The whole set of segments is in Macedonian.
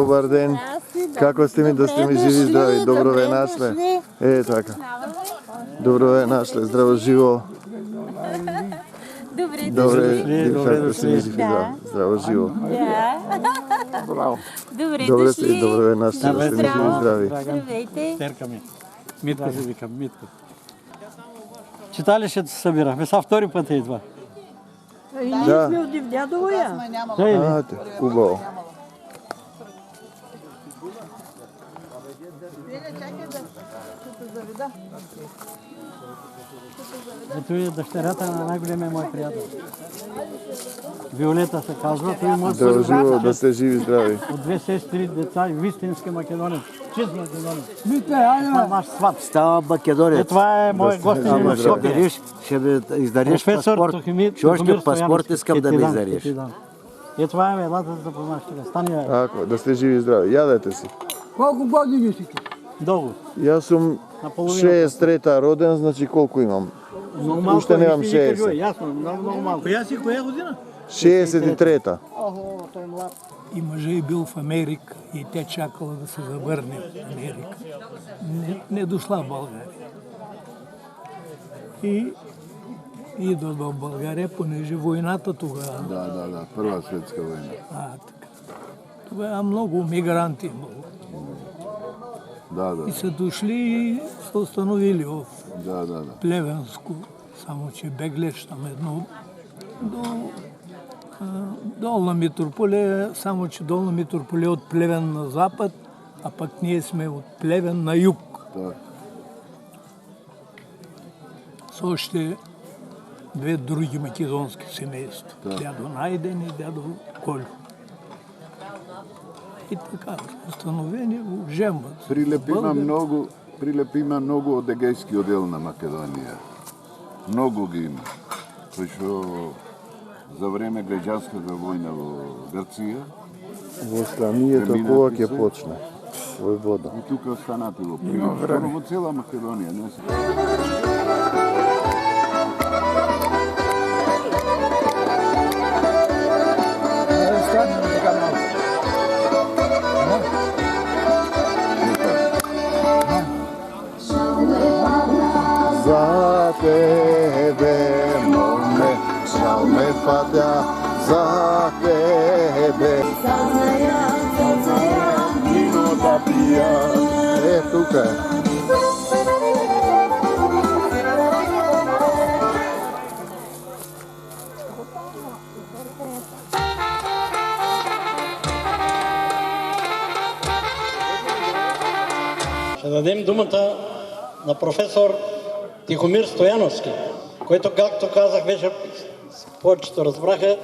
добар ден. Како сте ми, да сте ми живи, здрави, добро ве нашле. Така. Добро ве нашле, здраво живо. Добре да сте ми живи, здраво живо. Браво. Добре сте, добро ве нашле, да сте ми живи, здрави. Здравейте. Терка ми. Митко се викам, Митко. Читалището се събирахме, са втори път е това. Ние сме от Дивдядово я. Хубаво. Ето е дъщерята на най-големия мой приятел. Виолета се казва. Здраво живо, да сте живи, здрави. От две сестри, деца и истински македонец. Чист македонец. Наш сват. Става македонец. Това е мой гостин в Скопие. Ще ми издариш паспорт. Ще още паспорт искам да ми издариш. Това е, елата да запознаш сега. Стани. Ако, да сте живи, здрави. Ядете си. Колко години си? Долу. Јас сум 63-та роден, значи колку имам? Уште немам 60. Ясно, много малко. Коя година? 63-та. Той е млад. И мъжът бил в Америка и тя чакала да се завърне в Америка. Не дошла в България. И идва в България, понеже войната тогава. Да, Първа светска война. Така. Тогава много мигранти имало. И са дошли и са установили в Плевенско, само че беглеш там едно до Долна Митрополия, само че Долна Митрополия от Плевен на запад, а пък ние сме от Плевен на юг. С още две други македонски семейства. Дядо Найден и дядо Колю. И така, установени го жемват. Прилеп има много од егејски одел на Македонија. Много ги има. Пришо за време граѓанската војна во Грција. Во странијето кога ќе почне? Војвода. И тука останати во Прилеп. Во цела Македонија. Не се... За тебе, моме, шал ме патя, за тебе. Вино да пија. Тука е. Ще дадем думата на професор Тихомир Стояновски, който, както казах, вече повечето разбраха,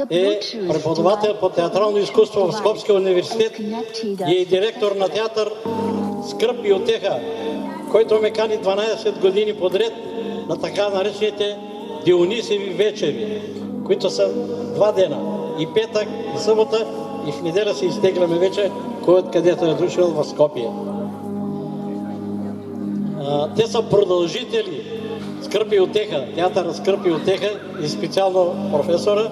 е преподавател по театрално изкуство в Скопския университет и е директор на театър Скръб и утеха, който ме кани 12 години подред на така наречените Дионисиеви вечери, които са 2 дена. И петък, и събота, и в неделя се изтегляме вече, където е дошъл в Скопие. Те са продължители Скръб и утеха, театъра Скръб и утеха и специално професора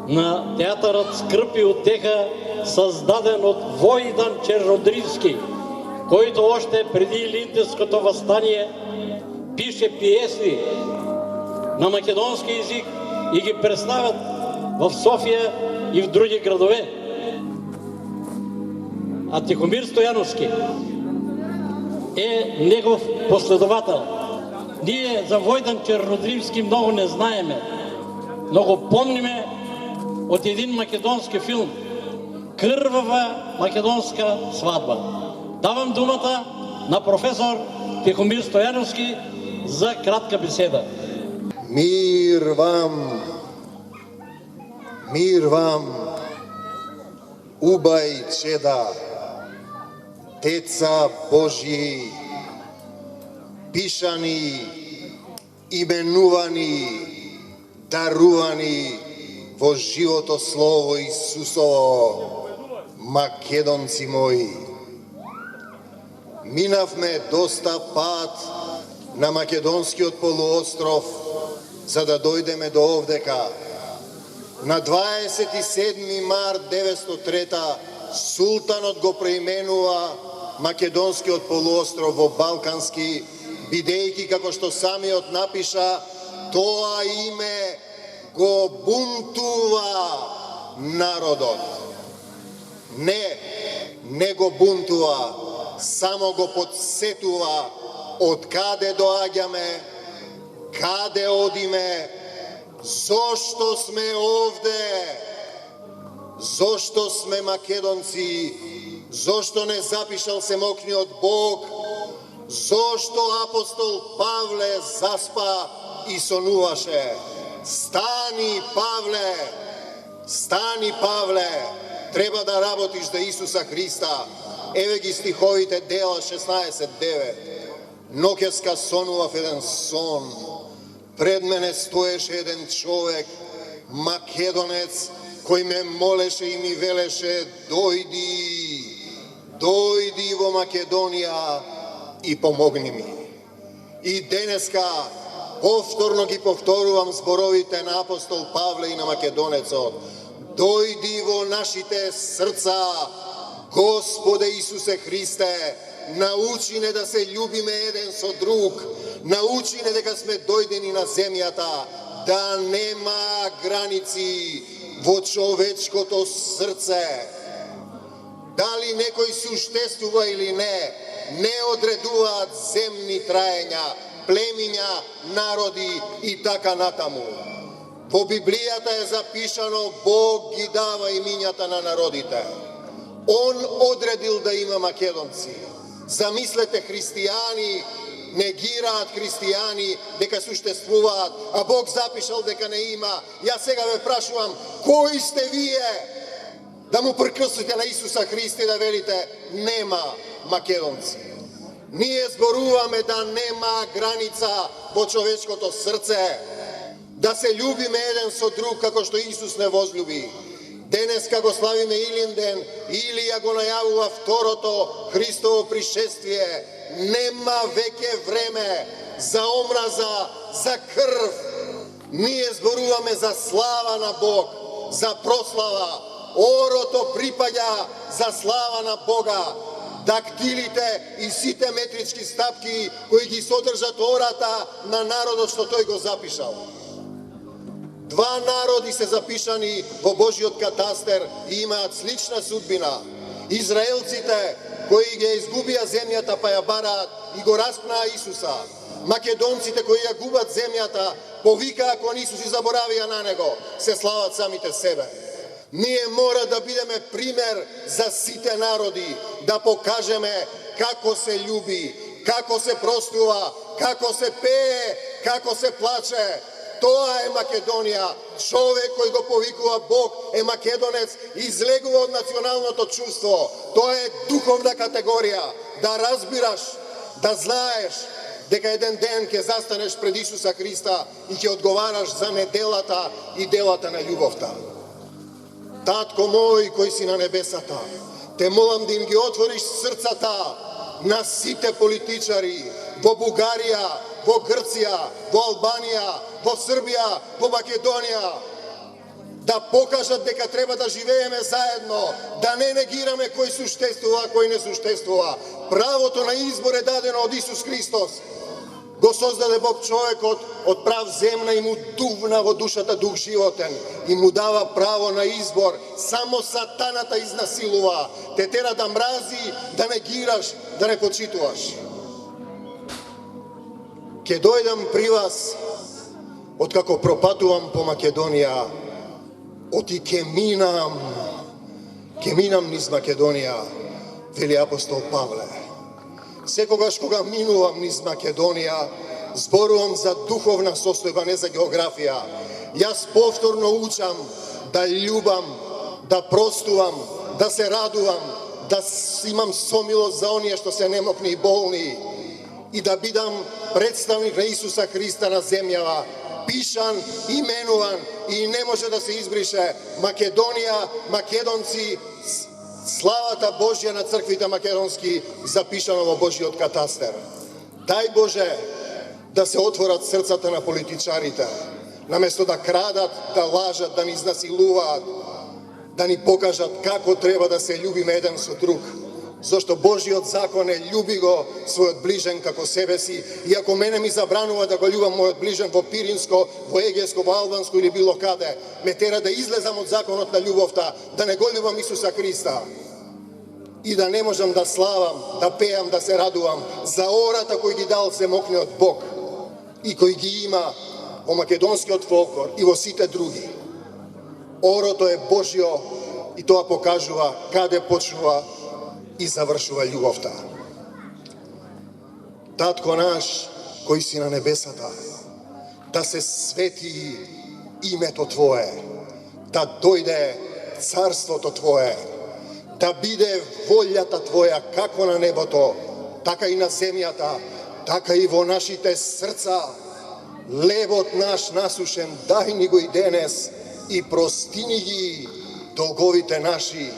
на театърът Скръб и утеха, създаден от Войдан Чернодрински, който още преди Илинденското въстание пише пиеси на македонски език и ги представят в София и в други градове. А Тихомир Стояновски е негов последовател. Ние за Войдан Чернодрински много не знаеме, но го помниме от един македонски филм "Кървава македонска сватба". Давам думата на професор Тихомир Стояновски за кратка беседа. Мир вам, убај чеда, деца Божји, пишани, именувани, дарувани во живото слово Исусово, македонци мои. Минавме доста пат на македонскиот полуостров за да дојдеме до овдека. На 27. март 903 султанот го преименува Македонскиот полуостров во Балкански, бидејќи, како што самиот напиша, тоа име го бунтува народот. Не го бунтува, само го подсетува од каде доаѓаме, каде одиме, зошто сме овде, зошто сме македонци, зошто не запишал семокниот Бог, зошто апостол Павле заспа и сонуваше. Стани, Павле, треба да работиш за Исуса Христа. Еве ги стиховите, Дела 16:9. Ноќеска сонував еден сон. Пред мене стоеше еден човек, македонец, кој ме молеше и ми велеше: дојди во Македонија и помогни ми. И денеска повторно ги повторувам зборовите на апостол Павле и на македонецот. Дојди во нашите срца, Господе Исусе Христе, научи не да се љубиме еден со друг, научи не дека сме дојдени на земјата, да нема граници во човечкото срце. Дали некој суштествува или не одредуваат земни траења, племиња, народи и така натаму. Во Библијата е запишано, Бог ги дава имињата на народите. Он одредил да има македонци. Замислете, христијани негираат христијани дека суштествуваат, а Бог запишал дека не има. Јас сега ве прашувам, кои сте вие да му прекрстите на Исуса Христа и да велите нема македонци? Ние зборуваме да нема граница во човечкото срце, да се љубиме еден со друг како што Исус не возлюби. Денеска го славиме Илинден, Илија го најавува второто Христово пришествие. Нема веќе време за омраза, за крв. Ние зборуваме за слава на Бог, за прослава. Орото припаѓа за слава на Бога. Дактилите и сите метрички стапки кои ги содржат ората на народот што тој го запишал. Два народи се запишани во Божиот катастер и имаат слична судбина. Израелците кои ги изгубија земјата па ја бараат и го распнаа Исуса. Македонците кои ја губат земјата повикаа кон Исус и заборавија на него, се слават самите себе. Ние мора да бидеме пример за сите народи, да покажеме како се љуби, како се простува, како се пее, како се плаче. Тоа е Македонија. Човек кој го повикува Бог е македонец и излегува од националното чувство. Тоа е духовна категорија. Да разбираш, да знаеш дека еден ден ќе застанеш пред Исуса Христа и ќе одговараш за неделата и делата на љубовта. Татко мој кој си на небесата, те молам да им ги отвориш срцата на сите политичари во Бугарија, во Грција, во Албанија, во Србија, во Македонија, да покажат дека треба да живееме заедно, да не негираме кој суштествува, а кој не суштествува. Правото на избор е дадено од Исус Христос. Го создаде Бог човекот од прав земна и му дувна во душата дух животен и му дава право на избор. Само сатаната изнасилува, те тера да мрази, да негираш, да не почитуваш. Ке дојдам при вас, откако пропатувам по Македонија, оти ке минам низ Македонија, вели апостол Павле. Секогаш кога минувам низ Македонија, зборувам за духовна состојба, не за географија. Јас повторно учам да љубам, да простувам, да се радувам, да имам сомилост за оние што се немокни и болни и да бидам представник на Исуса Христа на земјава, пишан, именуван и не може да се избрише Македонија, македонци, славата Божја на црквите македонски запишано во Божиот катастер. Дај Боже да се отворат срцата на политичарите, наместо да крадат, да лажат, да ни изнасилуваат, да ни покажат како треба да се љубиме еден со друг. Зошто Божиот закон е љуби го својот ближен како себе си. И ако мене ми забранува да го љубам мојот ближен во Пиринско, во Егеско, во Албанско или било каде, ме тера да излезам од законот на љубовта, да не го љубам Исуса Христа. И да не можам да славам, да пеам, да се радувам за ората кој ги дал семокниот Бог и кој ги има во македонскиот фолклор и во сите други. Орото е Божјо и тоа покажува каде почнува и завршува љубовта. Татко наш, кој си на небесата, да се свети името Твое, да дојде царството Твое, да биде волјата Твоја како на небото, така и на земјата, така и во нашите срца. Лебот наш насушен, дај ни го и денес и простини ги долговите наши,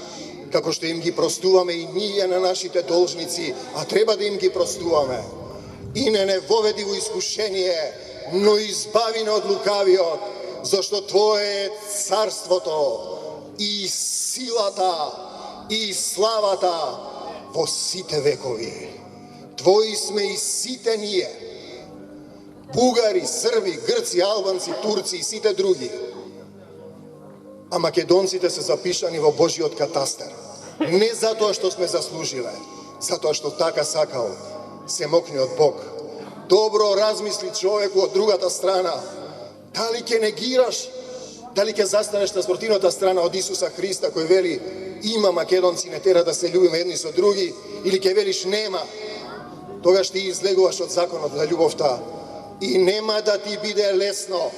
како што им ги простуваме и ние на нашите должници, а треба да им ги простуваме. И не воведи во искушение, но избави не од лукавиот, зашто Твое е царството и силата и славата во сите векови. Твои сме и сите ние, бугари, срби, грци, албанци, турци и сите други. А македонците се запишани во Божиот катастер. Не затоа што сме заслужиле, затоа што така сакал семокниот Бог. Добро размисли човеку од другата страна. Дали ќе негираш, дали ќе застанеш на спротивната страна од Исуса Христа кој вели има македонци, не тера да се љубиме едни со други, или ќе велиш нема, тогаш ти излегуваш од законот на љубовта и нема да ти биде лесно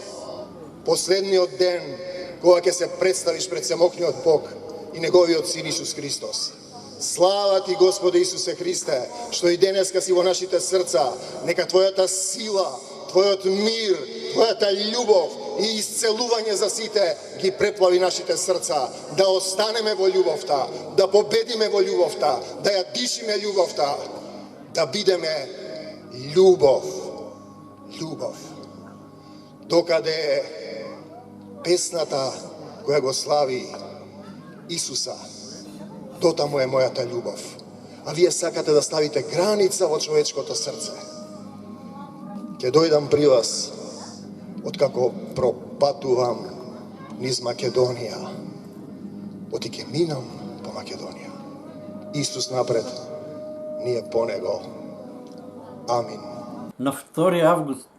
последниот ден кога ќе се представиш пред семокниот Бог и неговиот Син Исус Христос. Слава ти, Господе Исусе Христе, што и денеска си во нашите срца. Нека Твојата сила, Твојот мир, Твојата љубов и исцелување за сите ги преплави нашите срца. Да останеме во љубовта, да победиме во љубовта, да ја дишиме љубовта, да бидеме љубов. Љубов. Докаде е песната која го слави Исуса, дотаму е мојата љубов. А вие сакате да ставите граница во човечкото срце. Ќе дојдам при вас откако пропатувам низ Македонија. Оти ќе минам по Македонија. Исус напред, ние по него. Амин. На 2 август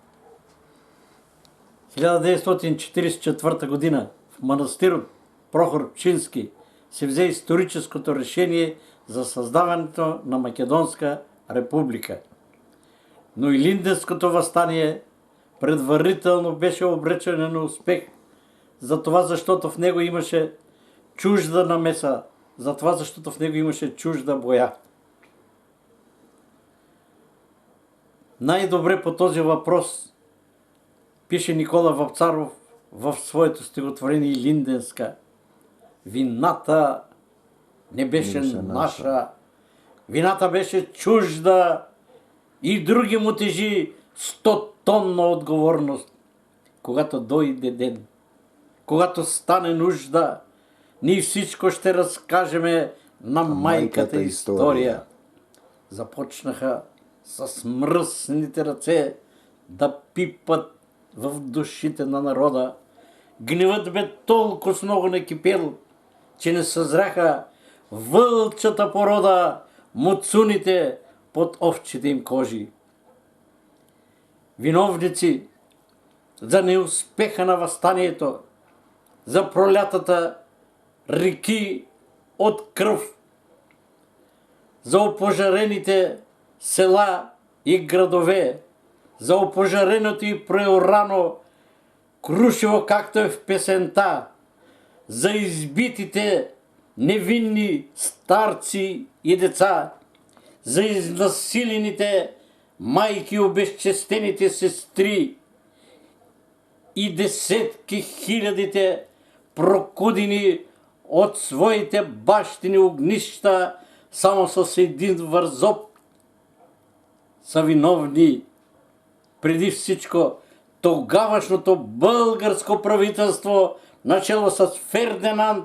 1944 година в манастирот Прохор Пчински се взе историческото решение за създаването на Македонска република. Но и Линденското въстание предварително беше обречено на успех, затова защото в него имаше чужда намеса, затова защото в него имаше чужда боя. Най-добре по този въпрос пише Никола Вапцаров в своето стихотворение Линденска. Вината не беше наша, вината беше чужда и други му тежи 100-тонна отговорност. Когато дойде ден, когато стане нужда, ние всичко ще разкажеме на майката история. Започнаха с мръсните ръце да пипат в душите на народа. Гневът бе толкова много накипел, че не съзряха вълчата порода, муцуните под овчите им кожи. Виновници за неуспеха на въстанието, за пролятата реки от кръв, за опожарените села и градове, за опожареното и преорано крушево, както е в песента, за избитите невинни старци и деца, за изнасилените майки и обезчестените сестри и десетки хилядите прокудени от своите бащини огнища само с един вързоп, са виновни преди всичко тогавашното българско правителство, начало с Фердинанд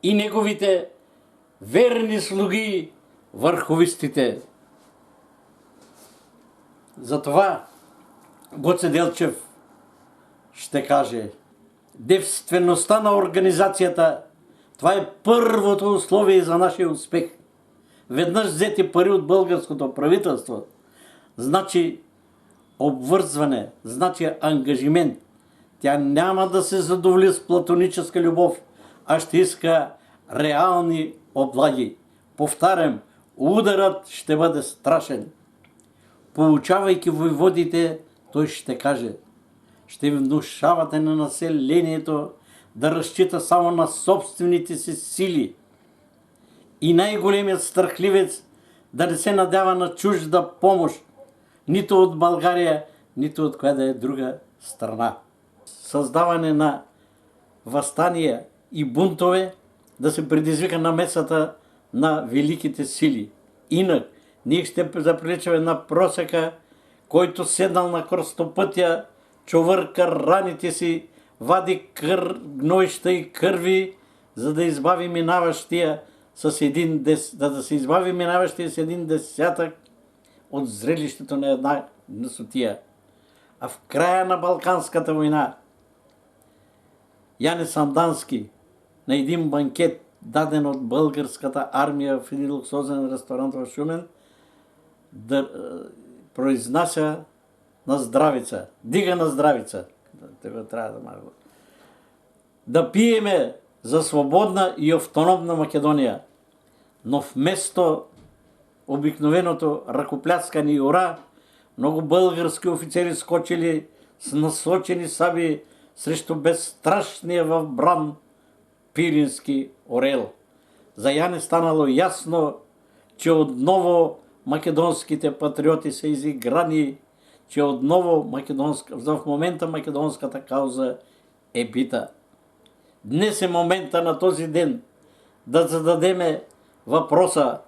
и неговите верни слуги, върховистите. Затова Гоце Делчев ще каже: девствеността на организацията, това е първото условие за нашия успех. Веднъж взети пари от българското правителство, значи обвързване, значи ангажимент. Тя няма да се задоволи с платоническа любов, а ще иска реални облаги. Повтарям, ударът ще бъде страшен. Получавайки войводите, той ще каже: ще внушавате на населението да разчита само на собствените си сили. И най-големият страхливец да не се надява на чужда помощ, нито от България, нито от коя да е друга страна. Създаване на въстания и бунтове да се предизвика намесата на великите сили. Инак, ние ще заприличаме на просека, който седнал на кръстопътя, човърка раните си, вади гнойща и кърви, за да избави минаващия с един десятък от зрелището на една гнусотия. А в края на Балканската война Яне Сандански на един банкет, даден от българската армия в един луксозен ресторант в Шумен, да произнася на здравица, дига на здравица, да пиеме за свободна и автономна Македония. Но вместо обикновеното ръкопляскане и ура, много български офицери скочили с насочени саби срещу безстрашния в бран пирински орел. За Яне станало ясно, че отново македонските патриоти са изиграни, че отново в момента македонската кауза е бита. Днес е момента на този ден да зададеме въпроса: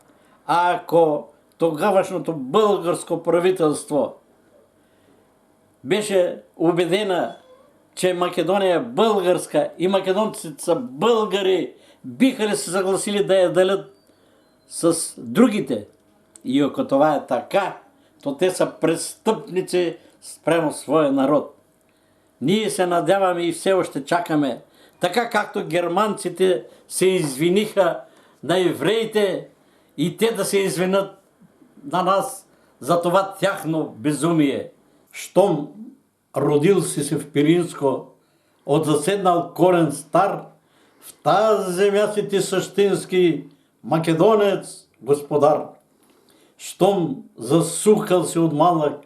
ако тогавашното българско правителство беше убедена, че Македония е българска и македонците са българи, биха ли се съгласили да я делят с другите? И ако това е така, то те са престъпници спрямо своя народ. Ние се надяваме и все още чакаме, така както германците се извиниха на евреите, и те да се извинят на нас за това тяхно безумие. Щом родил си се в Пиринско, от заседнал корен стар, в тази земя си ти същински македонец, господар. Щом засухал си от малък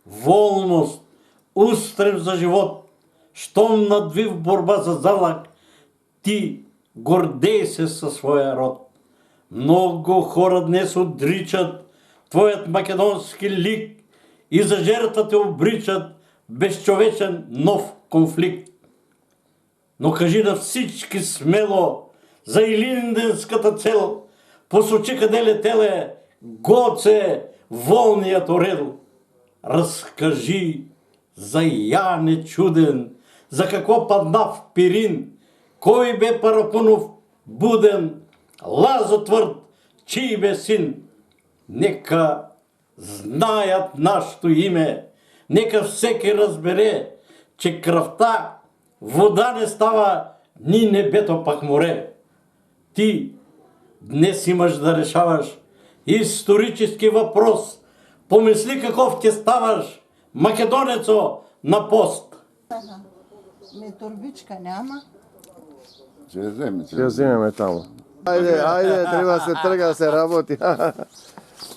волност, устрем за живот, щом надвив борба за залък, ти гордей се със своя род. Много хора днес отричат твоят македонски лик и за жертва те обричат безчовечен нов конфликт. Но кажи на всички смело за илинденската цел, посочи къде летеле Гоце, волният орел. Разкажи за Яне чуден, за какво падна в Пирин, кой бе Парапунов буден, Лазо твърд, чий бе син. Нека знаят нашето име, нека всеки разбере, че кръвта вода не става, ни небето пак море. Ти днес имаш да решаваш исторически въпрос. Помисли каков ти ставаш, македонецо на пост. Турбичка няма. Ще вземеме тамо. Ajde, treba se trga, se raboti.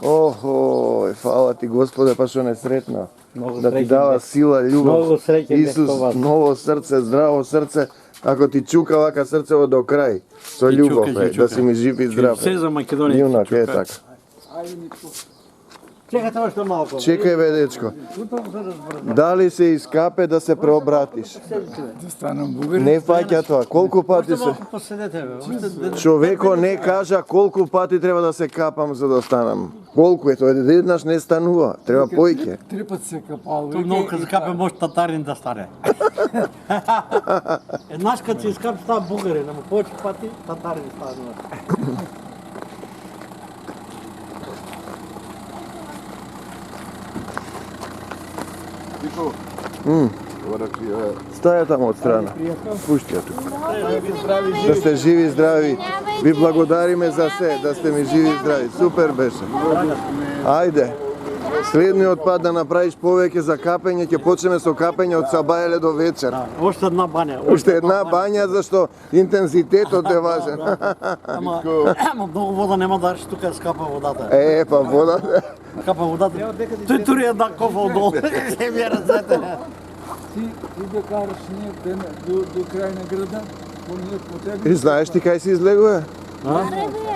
Oho, hvala ti Gospode, pa što nesretna. Da ti dava sila, ljubav. Isus, novo srce, zdravo srce. Ako ti čuka ovaka srce ovo do kraj. To je ljubav, da si mi živ i zdrav. Все за Македония. Junak, je tako. Чекайте още малко. Чекай бе, дечко. Дали се изкапе да се преобратиш? Не фаќа тоа. Колку пати се... Малко поседете, бе. Човеко не кажа колку пати треба да се капам за да станам. Колку е тоа? Еднаш не станува. Треба поиќе. 3 пъти се капал. Тук много като скапе може татарин да стане. Еднаш като си изкапе става бугарин, ама повече пати татарин става. Тихо. Ora ti je... Стаја таму од страна. Пушти ја тука. Да сте живи и здрави. Ви благодариме за се, да сте ми живи и здрави. Супер беше. Ајде. Следниот пат да направиш повеќе за капење, ќе почнеме со капење од сабајле до вечер. Още една баня. Уште една бања, зашто интензитетот е важен. Ама много вода нема да арши, тука скапа водата. Па водата. Скапа водата. Тој тури една кофа одолу. Се ми ръцете. Ти да караш ние до край на града, ние потегнем. И знаеш ти кај се излегува?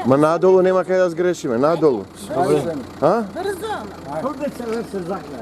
Ма надолу нема кај да сгрешиме, надолу. Brzo. Тук да се закне.